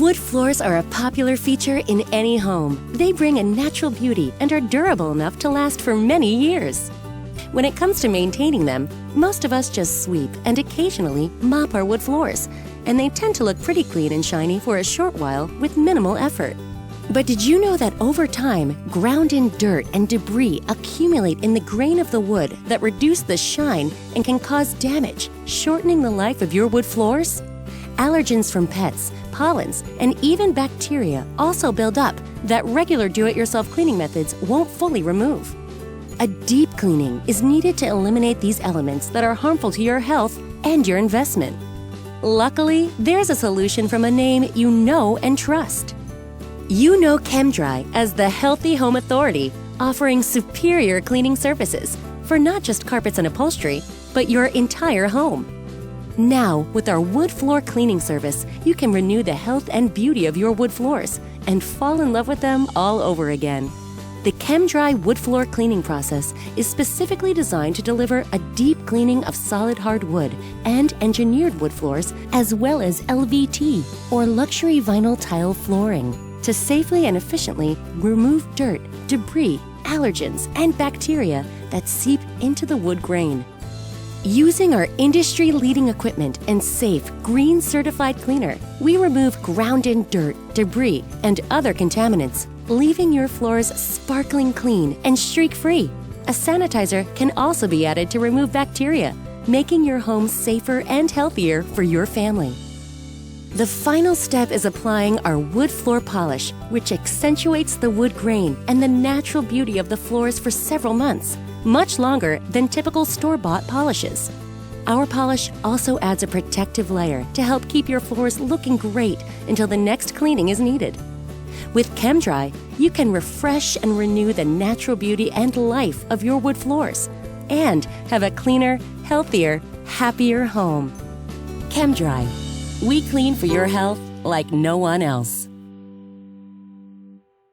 Wood floors are a popular feature in any home. They bring a natural beauty and are durable enough to last for many years. When it comes to maintaining them, most of us just sweep and occasionally mop our wood floors, and they tend to look pretty clean and shiny for a short while with minimal effort. But did you know that over time, ground-in dirt and debris accumulate in the grain of the wood that reduce the shine and can cause damage, shortening the life of your wood floors? Allergens from pets, pollens, and even bacteria also build up that regular do-it-yourself cleaning methods won't fully remove. A deep cleaning is needed to eliminate these elements that are harmful to your health and your investment. Luckily, there's a solution from a name you know and trust. You know Chem-Dry as the Healthy Home Authority, offering superior cleaning services for not just carpets and upholstery, but your entire home. Now, with our wood floor cleaning service, you can renew the health and beauty of your wood floors and fall in love with them all over again. The Chem-Dry wood floor cleaning process is specifically designed to deliver a deep cleaning of solid hardwood and engineered wood floors, as well as LVT, or luxury vinyl tile flooring, to safely and efficiently remove dirt, debris, allergens, and bacteria that seep into the wood grain. Using our industry-leading equipment and safe, green-certified cleaner, we remove ground-in dirt, debris, and other contaminants, leaving your floors sparkling clean and streak-free. A sanitizer can also be added to remove bacteria, making your home safer and healthier for your family. The final step is applying our wood floor polish, which accentuates the wood grain and the natural beauty of the floors for several months, much longer than typical store-bought polishes. Our polish also adds a protective layer to help keep your floors looking great until the next cleaning is needed. With Chem-Dry, you can refresh and renew the natural beauty and life of your wood floors and have a cleaner, healthier, happier home. Chem-Dry. We clean for your health like no one else.